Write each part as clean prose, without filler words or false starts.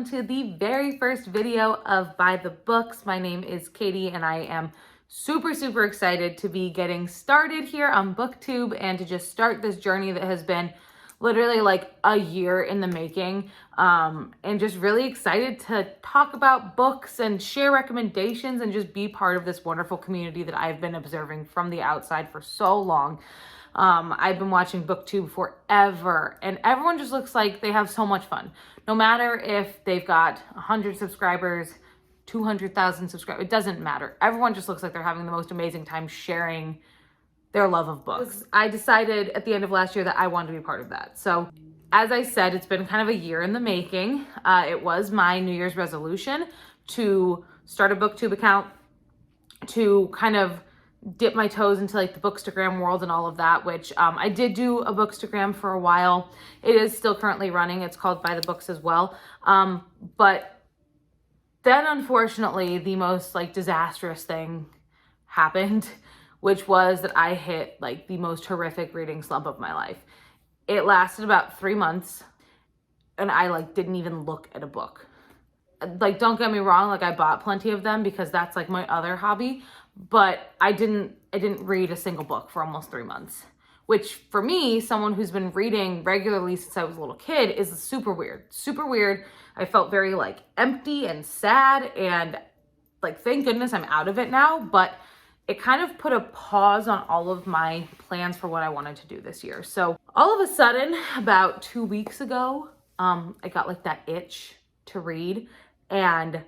welcome to the very first video of By the Books. My name is Katie and I am super excited to be getting started here on BookTube and to just start this journey that has been literally like a year in the making, and just really excited to talk about books and share recommendations and just be part of this wonderful community that I've been observing from the outside for so long. I've been watching BookTube forever and everyone just looks like they have so much fun. No matter if they've got 100 subscribers, 200,000 subscribers, it doesn't matter. Everyone just looks like they're having the most amazing time sharing their love of books. I decided at the end of last year that I wanted to be part of that. So as I said, it's been kind of a year in the making. It was my New Year's resolution to start a BookTube account, to kind of dip my toes into like the Bookstagram world and all of that, which I did do a Bookstagram for a while. It is still currently running. It's called By the Books as well. But then unfortunately, the most like disastrous thing happened, which was that I hit like the most horrific reading slump of my life. It lasted about 3 months and I like didn't even look at a book. Like, don't get me wrong, like I bought plenty of them because that's like my other hobby, but I didn't read a single book for almost 3 months, which for me, someone who's been reading regularly since I was a little kid, is super weird. I felt very like empty and sad and like, thank goodness I'm out of it now, but it kind of put a pause on all of my plans for what I wanted to do this year. So all of a sudden, about 2 weeks ago, I got like that itch to read, and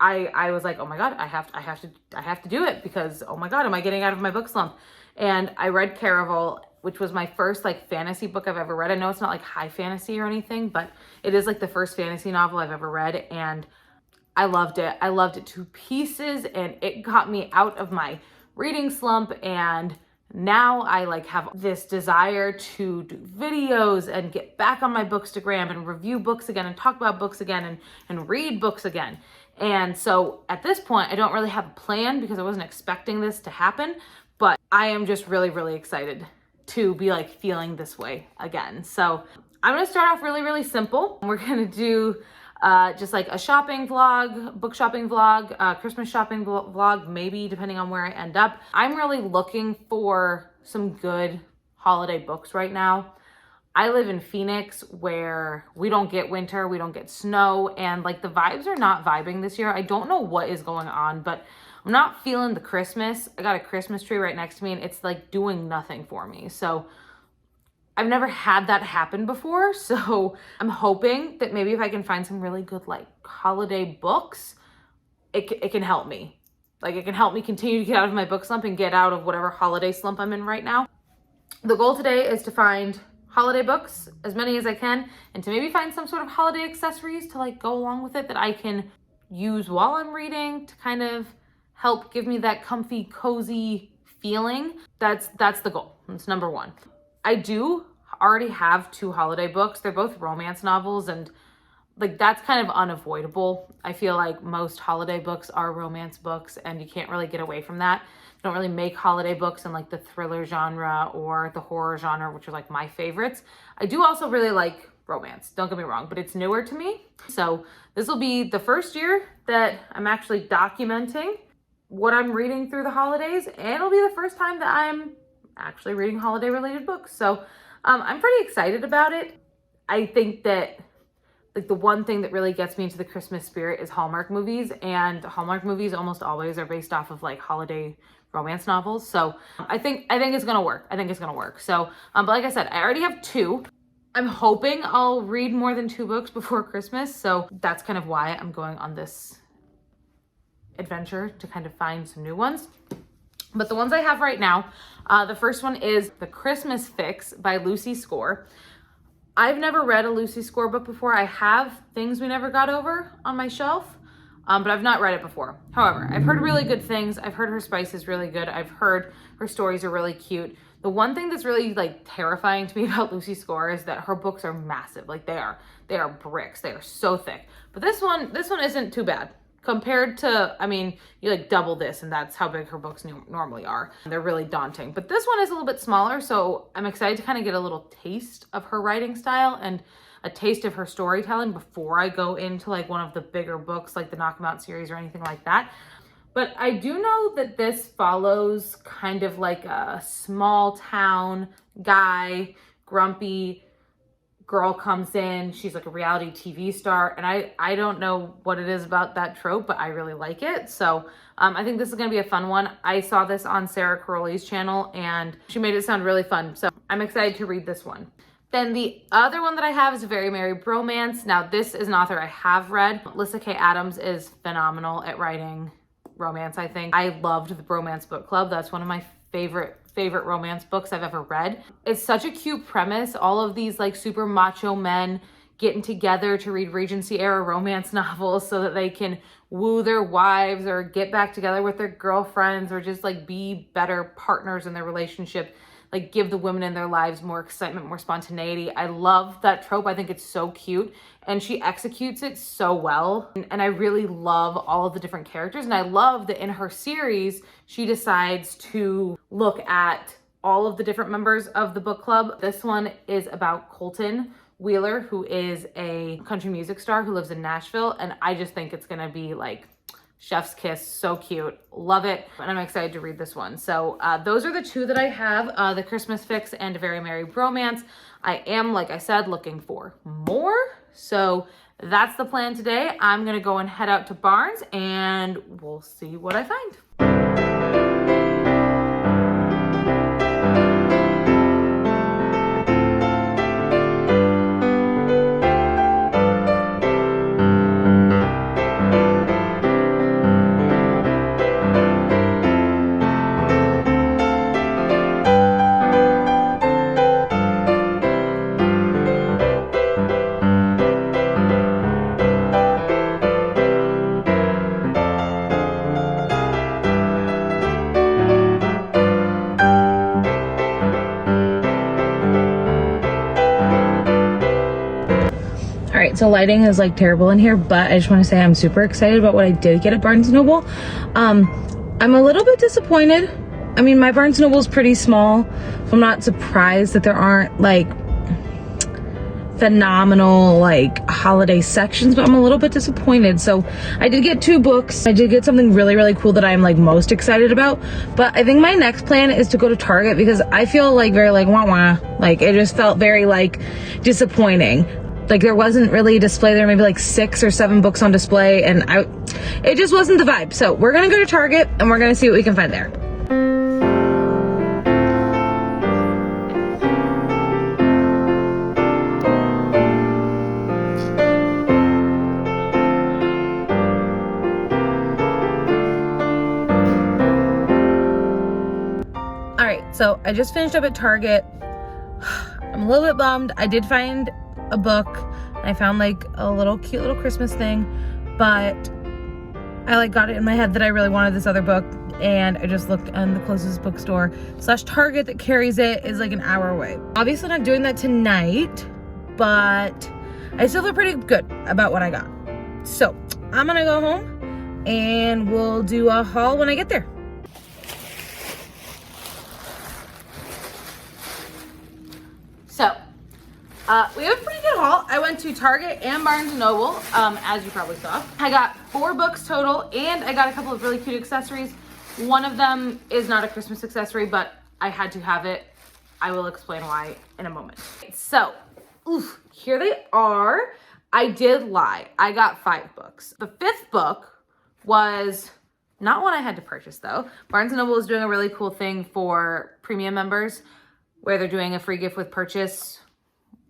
I was like, oh my God, I have to do it because, oh my God, am I getting out of my book slump? And I read Caraval, which was my first like fantasy book I've ever read. I know it's not like high fantasy or anything, but it is like the first fantasy novel I've ever read. And I loved it. I loved it to pieces and it got me out of my reading slump. And now I like have this desire to do videos and get back on my Bookstagram and review books again and talk about books again and read books again. And so at this point, I don't really have a plan because I wasn't expecting this to happen, but I am just really excited to be like feeling this way again. So I'm going to start off really simple. We're going to do just like a shopping vlog, book shopping vlog, Christmas shopping vlog, maybe depending on where I end up. I'm really looking for some good holiday books right now. I live in Phoenix where we don't get winter, we don't get snow, and like the vibes are not vibing this year. I don't know what is going on, but I'm not feeling the Christmas. I got a Christmas tree right next to me and it's like doing nothing for me. So I've never had that happen before. So I'm hoping that maybe if I can find some really good like holiday books, it can help me. Like it can help me continue to get out of my book slump and get out of whatever holiday slump I'm in right now. The goal today is to find holiday books, as many as I can, and to maybe find some sort of holiday accessories to like go along with it that I can use while I'm reading to kind of help give me that comfy, cozy feeling. That's the goal. That's number one. I do already have 2 holiday books. They're both romance novels, and like that's kind of unavoidable. I feel like most holiday books are romance books and you can't really get away from that. Don't really make holiday books in like the thriller genre or the horror genre, which are like my favorites. I do also really like romance, don't get me wrong, but it's newer to me. So this will be the first year that I'm actually documenting what I'm reading through the holidays, and it'll be the first time that I'm actually reading holiday related books. So I'm pretty excited about it. I think that like the one thing that really gets me into the Christmas spirit is Hallmark movies, and Hallmark movies almost always are based off of like holiday romance novels. So I think it's gonna work. I think it's gonna work. So, but like I said, I already have 2. I'm hoping I'll read more than 2 books before Christmas. So that's kind of why I'm going on this adventure to kind of find some new ones. But the ones I have right now, the first one is The Christmas Fix by Lucy Score. I've never read a Lucy Score book before. I have Things We Never Got Over on my shelf, but I've not read it before. However, I've heard really good things. I've heard her spice is really good. I've heard her stories are really cute. The one thing that's really like terrifying to me about Lucy Score is that her books are massive. Like they are bricks. They are so thick. But this one isn't too bad. Compared to, I mean, you like double this and that's how big her books normally are. They're really daunting. But this one is a little bit smaller, so I'm excited to kind of get a little taste of her writing style. And a taste of her storytelling before I go into like one of the bigger books, like the Knock 'Em Out series or anything like that. But I do know that this follows kind of like a small town guy, grumpy girl comes in, she's like a reality TV star, and I don't know what it is about that trope, but I really like it. So I think this is gonna be a fun one. I saw this on Sarah Caroli's channel and she made it sound really fun. So I'm excited to read this one. Then the other one that I have is Very Merry Bromance. Now this is an author I have read. Lyssa Kay Adams is phenomenal at writing romance, I think. I loved the Bromance Book Club. That's one of my favorite romance books I've ever read. It's such a cute premise. All of these like super macho men getting together to read Regency era romance novels so that they can woo their wives or get back together with their girlfriends or just like be better partners in their relationship, like give the women in their lives more excitement, more spontaneity. I love that trope. I think it's so cute and she executes it so well. And I really love all of the different characters. And I love that in her series, she decides to look at all of the different members of the book club. This one is about Colton Wheeler, who is a country music star who lives in Nashville. And I just think it's gonna be like chef's kiss, so cute, love it, and I'm excited to read this one. So those are the two that I have, The Christmas Fix and Very Merry Bromance. I am, like I said, looking for more, so that's the plan today. I'm gonna go and head out to Barnes and we'll see what I find. All right, so lighting is like terrible in here, but I just want to say I'm super excited about what I did get at Barnes & Noble. I'm a little bit disappointed. I mean, my Barnes & Noble is pretty small, so I'm not surprised that there aren't like phenomenal like holiday sections, but I'm a little bit disappointed. So I did get 2 books. I did get something really, really cool that I'm like most excited about, but I think my next plan is to go to Target because I feel like very like wah-wah. Like it just felt very like disappointing. Like there wasn't really a display. There were maybe like 6 or 7 books on display and it just wasn't the vibe. So we're gonna go to Target and we're gonna see what we can find there. All right, so I just finished up at Target. I'm a little bit bummed. I did find a book. I found like a little cute little Christmas thing, but I like got it in my head that I really wanted this other book, and I just looked in the closest bookstore / Target that carries it is like an hour away. Obviously not doing that tonight, but I still feel pretty good about what I got. So I'm gonna go home and we'll do a haul when I get there. So we have a pretty good haul. I went to Target and Barnes & Noble, as you probably saw. I got 4 books total, and I got a couple of really cute accessories. One of them is not a Christmas accessory, but I had to have it. I will explain why in a moment. So, here they are. I did lie. I got 5 books. The 5th book was not one I had to purchase, though. Barnes & Noble is doing a really cool thing for premium members where they're doing a free gift with purchase.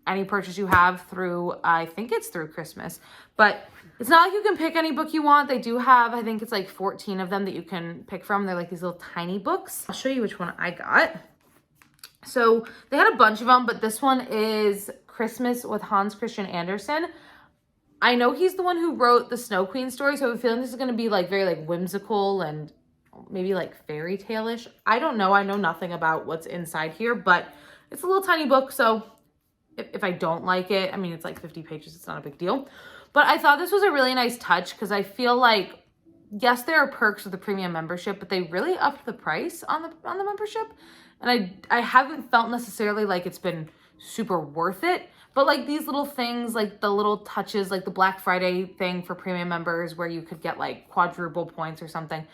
Any purchase you have through, I think it's through Christmas, but it's not like you can pick any book you want. They do have, I think it's like 14 of them that you can pick from. They're like these little tiny books. I'll show you which one I got. So they had a bunch of them, but this one is Christmas with Hans Christian Andersen. I know he's the one who wrote the Snow Queen story, so I have a feeling this is going to be like very like whimsical and maybe like fairy tale-ish. I don't know. I know nothing about what's inside here, but it's a little tiny book, so if I don't like it, I mean, it's like 50 pages. It's not a big deal. But I thought this was a really nice touch because I feel like, yes, there are perks with the premium membership, but they really upped the price on the membership. And I haven't felt necessarily like it's been super worth it. But like these little things, like the little touches, like the Black Friday thing for premium members where you could get like quadruple points or something,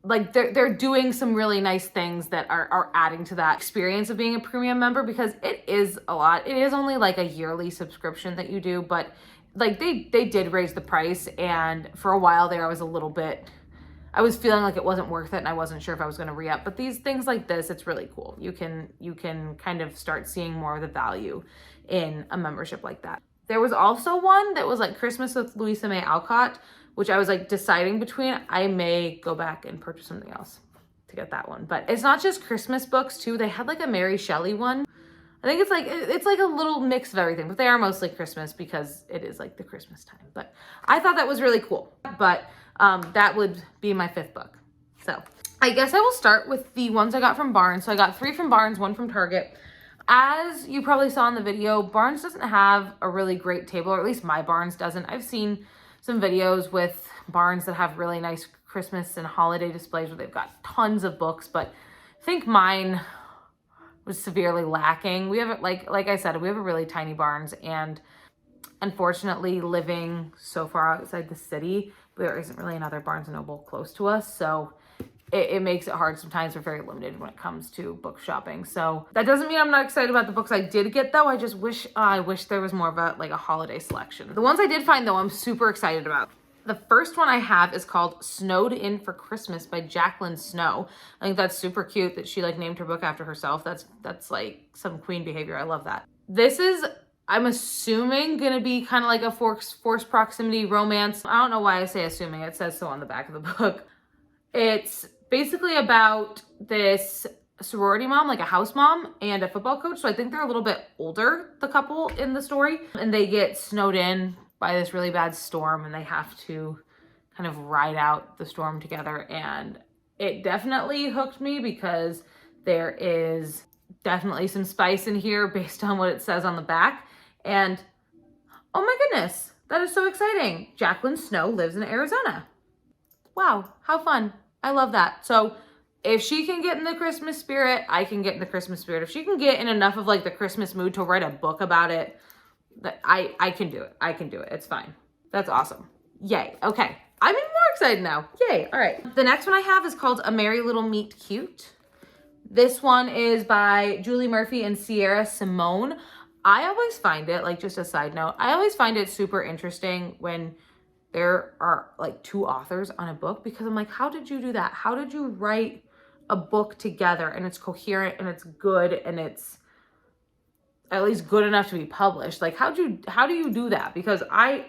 like they're doing some really nice things that are adding to that experience of being a premium member, because it is a lot. It is only like a yearly subscription that you do, but like they did raise the price, and for a while there I was feeling like it wasn't worth it and I wasn't sure if I was going to re-up. But these things like this, it's really cool. You can kind of start seeing more of the value in a membership like that. There was also one that was like Christmas with Louisa May Alcott, which I was like deciding between. I may go back and purchase something else to get that one. But it's not just Christmas books too. They had like a Mary Shelley one. I think it's like a little mix of everything, but they are mostly Christmas because it is like the Christmas time. But I thought that was really cool. But that would be my 5th book. So I guess I will start with the ones I got from Barnes. So I got 3 from Barnes, 1 from Target. As you probably saw in the video, Barnes doesn't have a really great table, or at least my Barnes doesn't. I've seen some videos with Barnes that have really nice Christmas and holiday displays where they've got tons of books, but I think mine was severely lacking. We have, like I said, we have a really tiny Barnes, and unfortunately living so far outside the city, there isn't really another Barnes & Noble close to us, so it makes it hard sometimes. We're very limited when it comes to book shopping. So that doesn't mean I'm not excited about the books I did get though. I just wish there was more of a holiday selection. The ones I did find though, I'm super excited about. The first one I have is called Snowed In for Christmas by Jacqueline Snow. I think that's super cute that she like named her book after herself. That's like some queen behavior. I love that. This is, I'm assuming, gonna be kind of like a forced proximity romance. I don't know why I say assuming. It says so on the back of the book. It's basically about this sorority mom, like a house mom and a football coach. So I think they're a little bit older, the couple in the story, and they get snowed in by this really bad storm and they have to kind of ride out the storm together. And it definitely hooked me because there is definitely some spice in here based on what it says on the back. And oh my goodness, that is so exciting. Jacqueline Snow lives in Arizona. Wow, how fun. I love that. So if she can get in the Christmas spirit, I can get in the Christmas spirit. If she can get in enough of like the Christmas mood to write a book about it, that I can do it. I can do it. It's fine. That's awesome. Yay. Okay. I'm even more excited now. Yay. All right. The next one I have is called A Merry Little Meet Cute. This one is by Julie Murphy and Sierra Simone. I always find it, like just a side note, I always find it super interesting when there are like 2 authors on a book, because I'm like, how did you do that? How did you write a book together and it's coherent and it's good and it's at least good enough to be published? Like how do you do that? Because I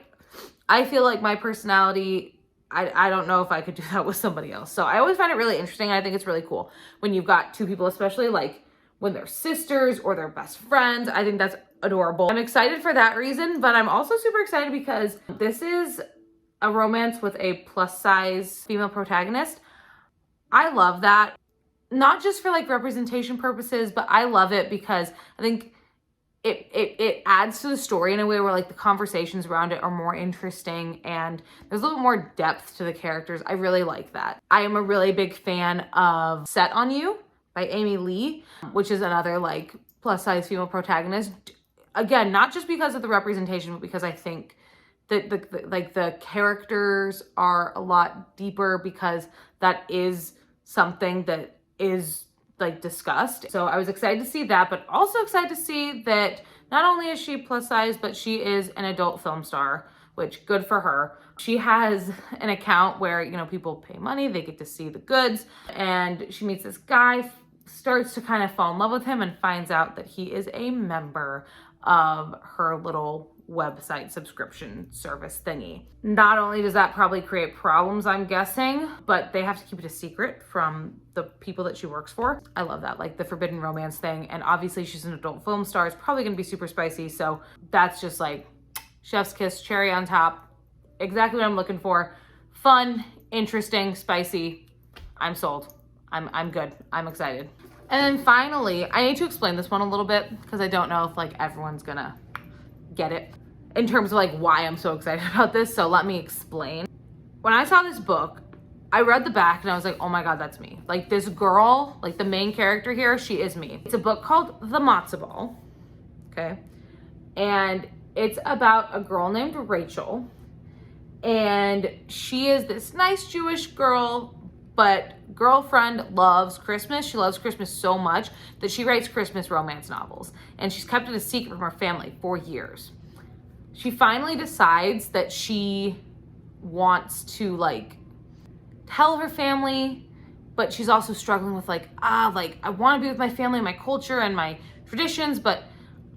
feel like my personality, I don't know if I could do that with somebody else. So I always find it really interesting. I think it's really cool when you've got 2 people, especially like when they're sisters or they're best friends. I think that's adorable. I'm excited for that reason, but I'm also super excited because this is a romance with a plus size female protagonist. I love that. Not just for like representation purposes, but I love it because I think it adds to the story in a way where like the conversations around it are more interesting and there's a little more depth to the characters. I really like that. I am a really big fan of Set on You by Amy Lee, which is another like plus size female protagonist. Again, not just because of the representation, but because I think that the characters are a lot deeper, because that is something that is like discussed. So I was excited to see that, but also excited to see that not only is she plus size, but she is an adult film star, which good for her. She has an account where, you know, people pay money, they get to see the goods, and she meets this guy, starts to kind of fall in love with him, and finds out that he is a member of her little website subscription service thingy. Not only does that probably create problems, I'm guessing, but they have to keep it a secret from the people that she works for. I love that, like the forbidden romance thing. And obviously she's an adult film star. It's probably gonna be super spicy. So that's just like chef's kiss, cherry on top. Exactly what I'm looking for. Fun, interesting, spicy. I'm sold. I'm good. I'm excited. And then finally, I need to explain this one a little bit because I don't know if like everyone's gonna get it in terms of like why I'm so excited about this. So let me explain. When I saw this book, I read the back and I was like, oh my God, that's me. Like this girl, like the main character here, she is me. It's a book called The Matzo Ball. okay? And it's about a girl named Rachel, and she is this nice Jewish girl, but girlfriend loves Christmas. She loves Christmas so much that she writes Christmas romance novels, and she's kept it a secret from her family for years. She finally decides that she wants to like tell her family, but she's also struggling with like I want to be with my family and my culture and my traditions, but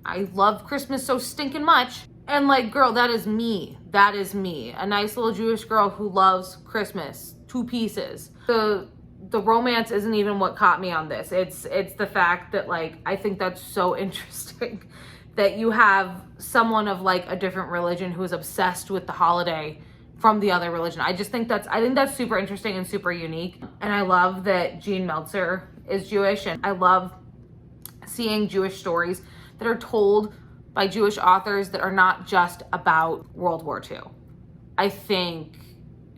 I love Christmas so stinking much. And like, girl, that is me. That is me. A nice little Jewish girl who loves Christmas. 2 pieces. The romance isn't even what caught me on this. It's the fact that like, I think that's so interesting that you have someone of like a different religion who is obsessed with the holiday from the other religion. I think that's super interesting and super unique. And I love that Jean Meltzer is Jewish, and I love seeing Jewish stories that are told by Jewish authors that are not just about World War II. I think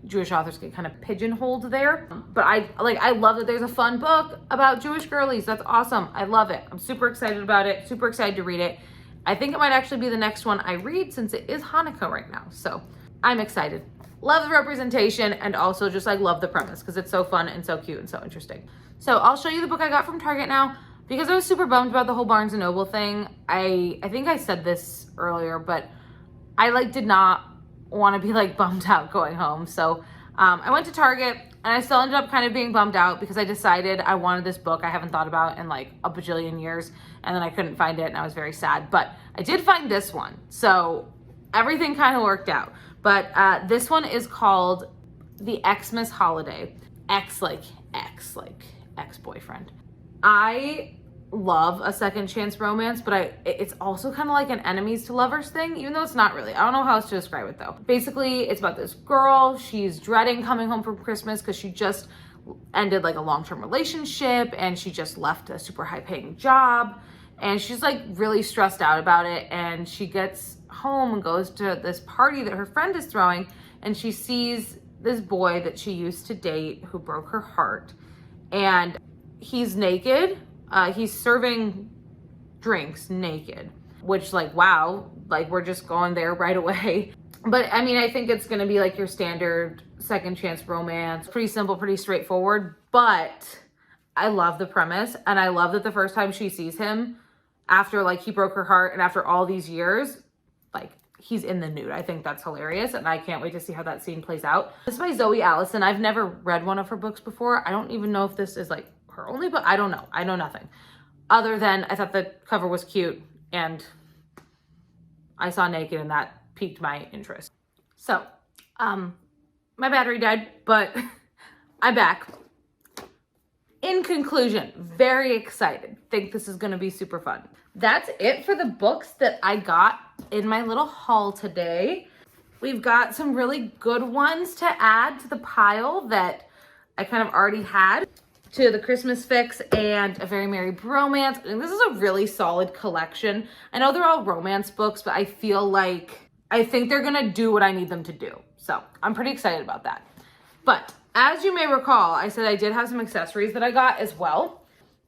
Jewish authors get kind of pigeonholed there, but I love that there's a fun book about Jewish girlies. That's awesome. I love it. I'm super excited about it, super excited to read it. I think it might actually be the next one I read since it is Hanukkah right now. So I'm excited. Love the representation, and also just like love the premise because it's so fun and so cute and so interesting. So I'll show you the book I got from Target now. Because I was super bummed about the whole Barnes & Noble thing. I think I said this earlier, but I like did not want to be like bummed out going home. So I went to Target, and I still ended up kind of being bummed out because I decided I wanted this book I haven't thought about in like a bajillion years, and then I couldn't find it, and I was very sad. But I did find this one, so everything kind of worked out. But this one is called The Xmas Holiday. X like ex-boyfriend. I love a second chance romance, but it's also kind of like an enemies to lovers thing, even though it's not really. I don't know how else to describe it though. Basically, it's about this girl. She's dreading coming home from Christmas because she just ended like a long-term relationship, and she just left a super high-paying job, and she's like really stressed out about it. And she gets home and goes to this party that her friend is throwing, and she sees this boy that she used to date who broke her heart, and he's naked. He's serving drinks naked, which like, wow, like we're just going there right away. But I mean, I think it's gonna be like your standard second chance romance. Pretty simple, pretty straightforward, but I love the premise. And I love that the first time she sees him after like he broke her heart and after all these years, like he's in the nude. I think that's hilarious, and I can't wait to see how that scene plays out. This is by Zoe Allison. I've never read one of her books before. I don't even know if this is like her only book. I don't know. I know nothing other than I thought the cover was cute, and I saw naked, and that piqued my interest. So, my battery died, but I'm back. In conclusion, very excited. Think this is gonna be super fun. That's it for the books that I got in my little haul today. We've got some really good ones to add to the pile that I kind of already had, to the Christmas Fix and A Very Merry Bromance. And this is a really solid collection. I know they're all romance books, but I think they're gonna do what I need them to do. So I'm pretty excited about that. But as you may recall, I said I did have some accessories that I got as well.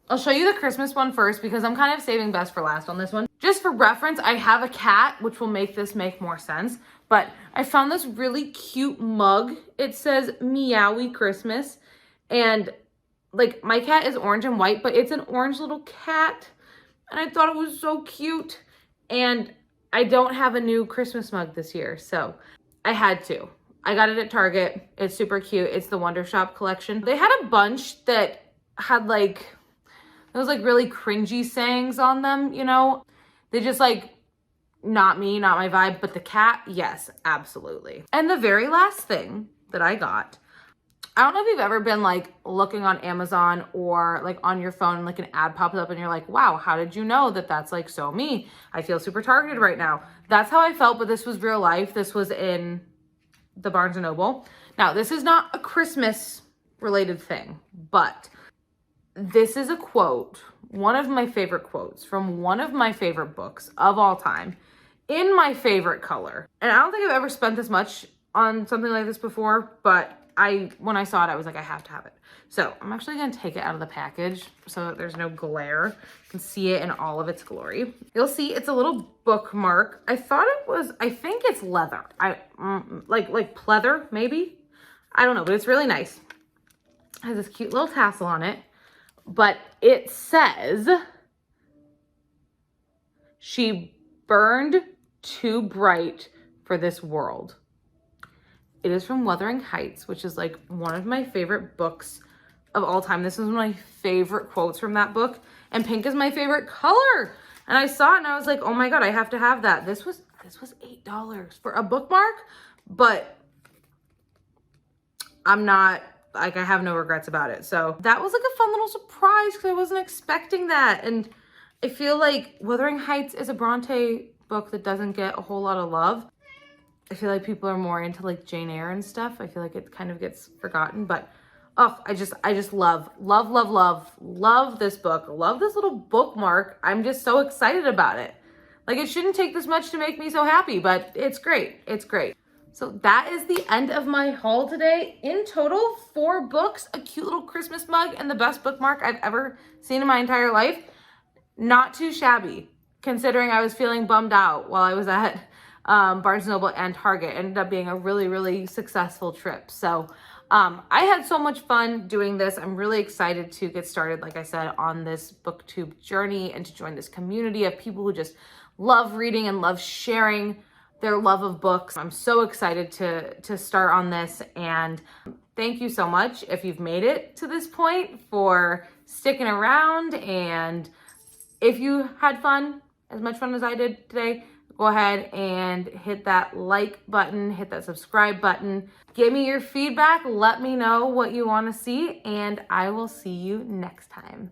I'll show you the Christmas one first because I'm kind of saving best for last on this one. Just for reference, I have a cat, which will make this make more sense. But I found this really cute mug. It says Meowie Christmas. And like, my cat is orange and white, but it's an orange little cat. And I thought it was so cute. And I don't have a new Christmas mug this year, so I had to. I got it at Target. It's super cute. It's the Wonder Shop collection. They had a bunch that had like, those like really cringy sayings on them, you know? They just like, not me, not my vibe, but the cat, yes, absolutely. And the very last thing that I got, I don't know if you've ever been like looking on Amazon or like on your phone and like an ad pops up and you're like, wow, how did you know that that's like so me? I feel super targeted right now. That's how I felt, but this was real life. This was in the Barnes & Noble. Now, this is not a Christmas related thing, but this is a quote, one of my favorite quotes from one of my favorite books of all time, in my favorite color. And I don't think I've ever spent this much on something like this before, but when I saw it, I was like, I have to have it. So I'm actually going to take it out of the package so that there's no glare. You can see it in all of its glory. You'll see it's a little bookmark. I think it's leather. Like pleather, maybe? I don't know, but it's really nice. It has this cute little tassel on it, but it says, "She burned too bright for this world." It is from Wuthering Heights, which is like one of my favorite books of all time. This is one of my favorite quotes from that book, and pink is my favorite color. And I saw it and I was like, oh my God, I have to have that. This was $8 for a bookmark, but I'm not, like, I have no regrets about it. So that was like a fun little surprise because I wasn't expecting that. And I feel like Wuthering Heights is a Bronte book that doesn't get a whole lot of love. I feel like people are more into like Jane Eyre and stuff. I feel like it kind of gets forgotten, but oh, I just love this book. Love this little bookmark. I'm just so excited about it. Like, it shouldn't take this much to make me so happy, but it's great. It's great. So that is the end of my haul today. In total, 4 books, a cute little Christmas mug, and the best bookmark I've ever seen in my entire life. Not too shabby, considering I was feeling bummed out while I was at Barnes & Noble and Target. It ended up being a really, really successful trip. So I had so much fun doing this. I'm really excited to get started, like I said, on this booktube journey and to join this community of people who just love reading and love sharing their love of books. I'm so excited to start on this, and thank you so much if you've made it to this point for sticking around. And if you had fun, as much fun as I did today, go ahead and hit that like button, hit that subscribe button. Give me your feedback. Let me know what you want to see, and I will see you next time.